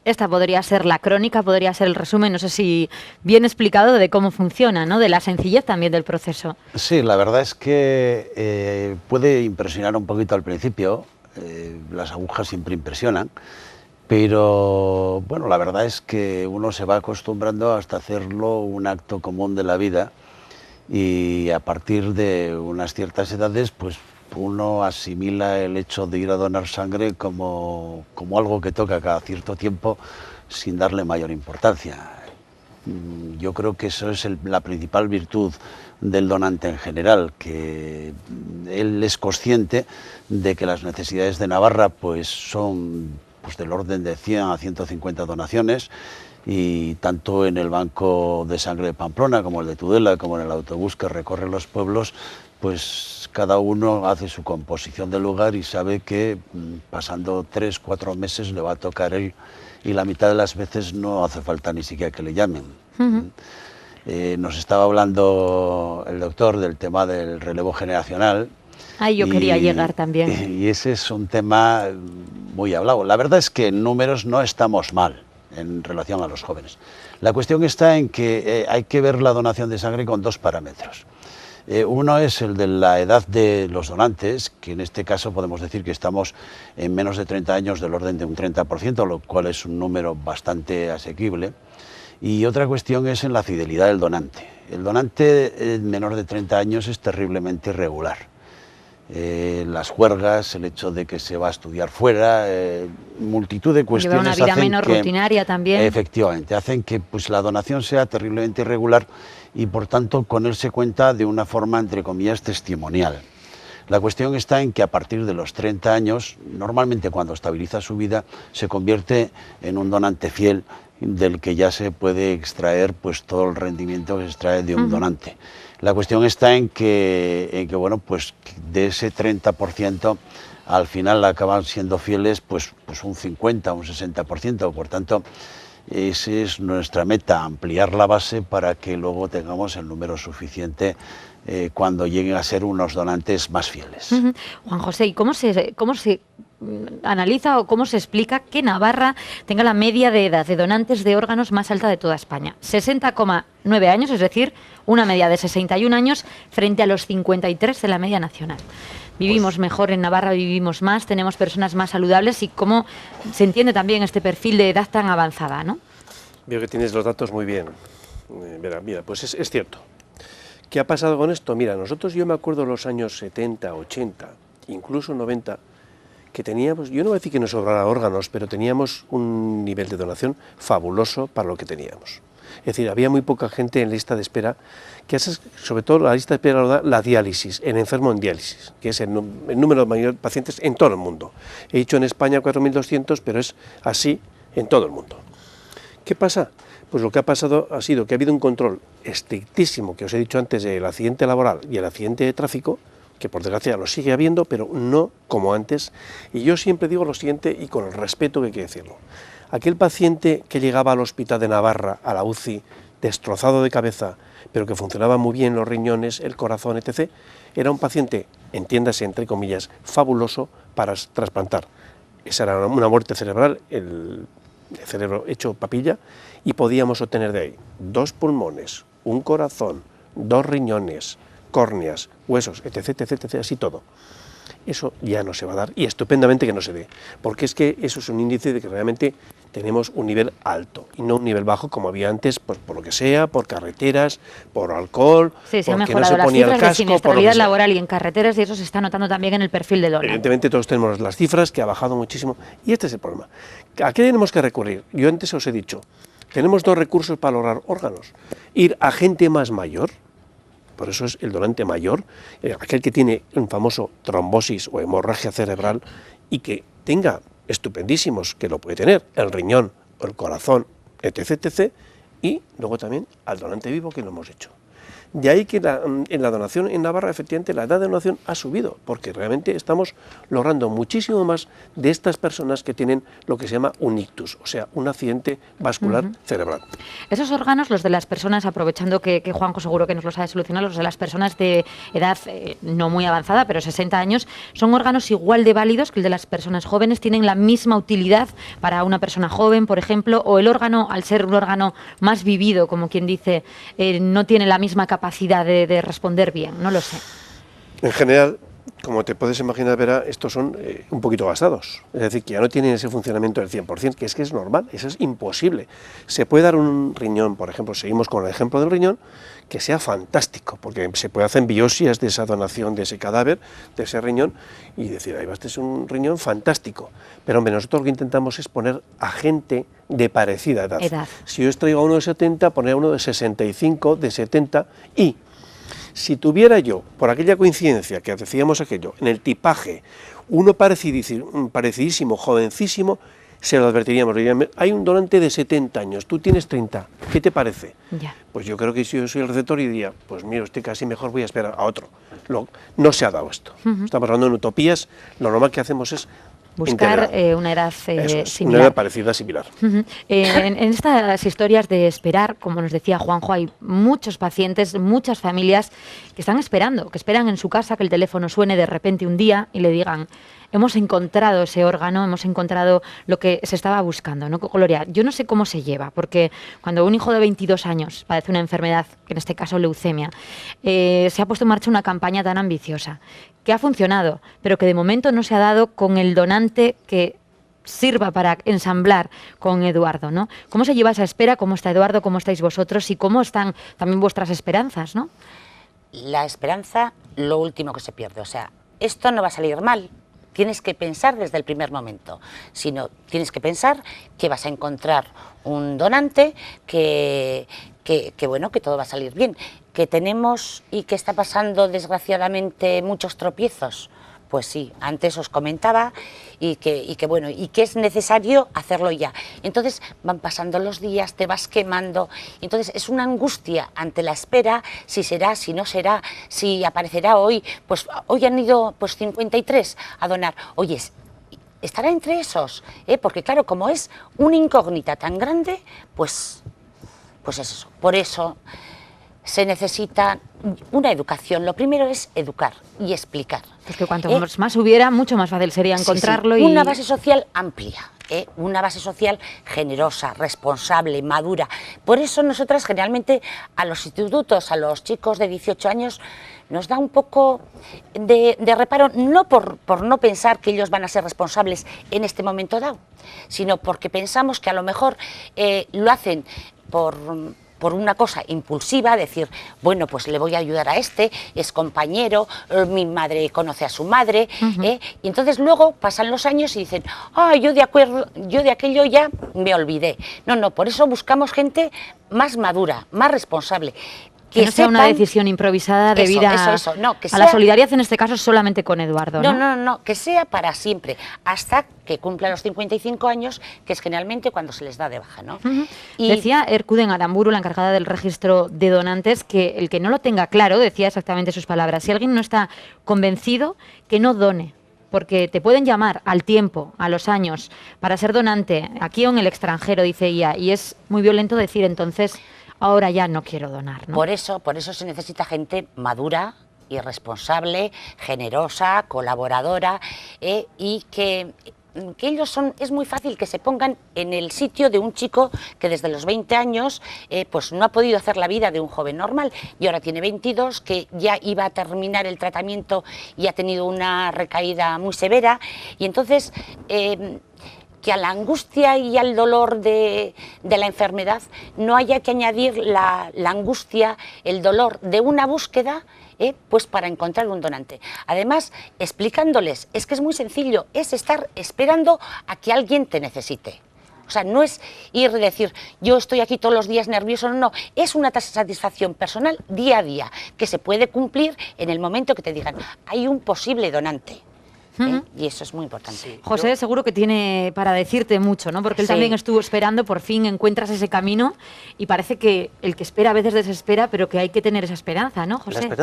Esta podría ser la crónica, podría ser el resumen, no sé si bien explicado de cómo funciona, ¿no? De la sencillez también del proceso. Sí, la verdad es que puede impresionar un poquito al principio, las agujas siempre impresionan, pero bueno, la verdad es que uno se va acostumbrando hasta hacerlo un acto común de la vida y a partir de unas ciertas edades, pues uno asimila el hecho de ir a donar sangre como algo que toca cada cierto tiempo sin darle mayor importancia. Yo creo que eso es la principal virtud del donante en general, que él es consciente de que las necesidades de Navarra pues son pues del orden de 100 a 150 donaciones, y tanto en el banco de sangre de Pamplona como el de Tudela, como en el autobús que recorre los pueblos, pues cada uno hace su composición del lugar y sabe que pasando 3 o 4 meses le va a tocar él, y la mitad de las veces no hace falta ni siquiera que le llamen. Nos estaba hablando el doctor del tema del relevo generacional. Ahí yo quería llegar también. Y ese es un tema muy hablado. La verdad es que en números no estamos mal en relación a los jóvenes. La cuestión está en que hay que ver la donación de sangre con 2 parámetros. Uno es el de la edad de los donantes, que en este caso podemos decir que estamos en menos de 30 años del orden de un 30%, lo cual es un número bastante asequible. Y otra cuestión es en la fidelidad del donante. El donante menor de 30 años es terriblemente irregular. Las juergas, el hecho de que se va a estudiar fuera, multitud de cuestiones. Lleva una vida menos rutinaria también. Efectivamente, hacen que pues, la donación sea terriblemente irregular y por tanto con él se cuenta de una forma, entre comillas, testimonial. La cuestión está en que a partir de los 30 años, normalmente cuando estabiliza su vida, se convierte en un donante fiel del que ya se puede extraer pues todo el rendimiento que se extrae de un donante. La cuestión está en que bueno, pues de ese 30% al final acaban siendo fieles pues un 50, un 60%, por tanto esa es nuestra meta, ampliar la base para que luego tengamos el número suficiente cuando lleguen a ser unos donantes más fieles. Juan José, ¿y cómo se analiza o cómo se explica que Navarra tenga la media de edad de donantes de órganos más alta de toda España? 60,9 años, es decir, una media de 61 años frente a los 53 de la media nacional. Vivimos mejor en Navarra, vivimos más, tenemos personas más saludables, y cómo se entiende también este perfil de edad tan avanzada, ¿no? Veo que tienes los datos muy bien. Mira, pues es cierto. ¿Qué ha pasado con esto? Mira, yo me acuerdo de los años 70, 80, incluso 90, que teníamos, yo no voy a decir que nos sobrara órganos, pero teníamos un nivel de donación fabuloso para lo que teníamos. Es decir, había muy poca gente en lista de espera, que es, sobre todo la lista de espera lo da la diálisis, el enfermo en diálisis, que es el número mayor de pacientes en todo el mundo. He dicho en España 4.200, pero es así en todo el mundo. ¿Qué pasa? Pues lo que ha pasado ha sido que ha habido un control estrictísimo, que os he dicho antes, del accidente laboral y el accidente de tráfico, que por desgracia lo sigue habiendo, pero no como antes. Y yo siempre digo lo siguiente, y con el respeto que hay que decirlo. Aquel paciente que llegaba al hospital de Navarra, a la UCI, destrozado de cabeza, pero que funcionaba muy bien los riñones, el corazón, etc., era un paciente, entiéndase entre comillas, fabuloso para trasplantar. Esa era una muerte cerebral, el cerebro hecho papilla, y podíamos obtener de ahí 2 pulmones, un corazón, 2 riñones, córneas, huesos, etc., etc., así todo. Eso ya no se va a dar, y estupendamente que no se dé, porque es que eso es un índice de que realmente tenemos un nivel alto y no un nivel bajo como había antes, pues por lo que sea, por carreteras, por alcohol, sí, se han porque mejorado no se las ponía el cifras de casco, por lo siniestralidad que sea. laboral y en carreteras, y eso se está notando también en el perfil de donante. Evidentemente todos tenemos las cifras, que ha bajado muchísimo, y este es el problema. ¿A qué tenemos que recurrir? Yo antes os he dicho, tenemos 2 recursos para lograr órganos: ir a gente más mayor, por eso es el donante mayor, aquel que tiene un famoso trombosis o hemorragia cerebral y que tenga estupendísimos, que lo puede tener, el riñón o el corazón, etc., etc., y luego también al donante vivo, que lo hemos hecho. De ahí que en la donación en Navarra, efectivamente, la edad de donación ha subido, porque realmente estamos logrando muchísimo más de estas personas que tienen lo que se llama un ictus, o sea, un accidente vascular cerebral. Esos órganos, los de las personas, aprovechando que Juanjo seguro que nos los sabe solucionar, los de las personas de edad no muy avanzada, pero 60 años, ¿son órganos igual de válidos que el de las personas jóvenes? ¿Tienen la misma utilidad para una persona joven, por ejemplo? ¿O el órgano, al ser un órgano más vivido, como quien dice, no tiene la misma capacidad de responder bien? No lo sé. En general, como te puedes imaginar, Vera, estos son un poquito gastados. Es decir, que ya no tienen ese funcionamiento del 100%, que es normal, eso es imposible. Se puede dar un riñón, por ejemplo, seguimos con el ejemplo del riñón, que sea fantástico, porque se puede hacer biopsias de esa donación, de ese cadáver, de ese riñón, y decir, ahí va, este es un riñón fantástico. Pero hombre, nosotros lo que intentamos es poner a gente de parecida edad. Si yo traigo a uno de 70, poner a uno de 65, de 70, y si tuviera yo, por aquella coincidencia que decíamos aquello, en el tipaje, uno parecidísimo, jovencísimo, se lo advertiríamos, le diríamos, hay un donante de 70 años, tú tienes 30, ¿qué te parece? Ya. Pues yo creo que si yo soy el receptor y diría, pues mira, usted casi mejor voy a esperar a otro. No se ha dado esto. Estamos hablando de utopías, lo normal que hacemos es buscar una edad similar. Una edad parecida, similar. En estas historias de esperar, como nos decía Juanjo, hay muchos pacientes, muchas familias que están esperando, que esperan en su casa que el teléfono suene de repente un día y le digan, hemos encontrado ese órgano, hemos encontrado lo que se estaba buscando, ¿no? Gloria, yo no sé cómo se lleva, porque cuando un hijo de 22 años padece una enfermedad, que en este caso leucemia, se ha puesto en marcha una campaña tan ambiciosa, que ha funcionado, pero que de momento no se ha dado con el donante que sirva para ensamblar con Eduardo, ¿no? ¿Cómo se lleva esa espera? ¿Cómo está Eduardo? ¿Cómo estáis vosotros? ¿Y cómo están también vuestras esperanzas, ¿no? La esperanza, lo último que se pierde. O sea, esto no va a salir mal. Tienes que pensar desde el primer momento, sino tienes que pensar que vas a encontrar un donante, que bueno, que todo va a salir bien. Que tenemos y que está pasando desgraciadamente muchos tropiezos. Pues sí, antes os comentaba y que bueno, y que es necesario hacerlo ya. Entonces van pasando los días, te vas quemando, entonces es una angustia ante la espera, si será, si no será, si aparecerá hoy. Pues hoy han ido pues 53 a donar. Oye, estará entre esos, porque claro, como es una incógnita tan grande, pues es eso. Por eso se necesita una educación. Lo primero es educar y explicar. Porque cuanto más hubiera, mucho más fácil sería encontrarlo. Sí. Y una base social amplia, una base social generosa, responsable, madura. Por eso nosotras generalmente a los institutos, a los chicos de 18 años, nos da un poco de reparo, no por no pensar que ellos van a ser responsables en este momento dado, sino porque pensamos que a lo mejor lo hacen por una cosa impulsiva, decir, bueno, pues le voy a ayudar a este, es compañero, mi madre conoce a su madre, y entonces luego pasan los años y dicen, yo de aquello ya me olvidé. No, por eso buscamos gente más madura, más responsable. Que no sea una decisión improvisada debida a la solidaridad, en este caso solamente con Eduardo. No, que sea para siempre, hasta que cumpla los 55 años, que es generalmente cuando se les da de baja, ¿no? Y decía Erkuden Aramburu, la encargada del registro de donantes, que el que no lo tenga claro, decía exactamente sus palabras, si alguien no está convencido, que no done. Porque te pueden llamar al tiempo, a los años, para ser donante, aquí o en el extranjero, dice ella, y es muy violento decir entonces, ahora ya no quiero donar, ¿no? Por eso se necesita gente madura y responsable, generosa, colaboradora, y que ellos es muy fácil que se pongan en el sitio de un chico que desde los 20 años pues no ha podido hacer la vida de un joven normal y ahora tiene 22, que ya iba a terminar el tratamiento y ha tenido una recaída muy severa, y entonces que a la angustia y al dolor de la enfermedad no haya que añadir la angustia, el dolor de una búsqueda, pues para encontrar un donante. Además, explicándoles, es que es muy sencillo, es estar esperando a que alguien te necesite. O sea, no es ir y decir, yo estoy aquí todos los días nervioso, no, es una satisfacción personal día a día, que se puede cumplir en el momento que te digan, hay un posible donante. Y eso es muy importante. José seguro que tiene para decirte mucho, ¿no? Porque él también estuvo esperando, por fin encuentras ese camino y parece que el que espera a veces desespera, pero que hay que tener esa esperanza, ¿no, José?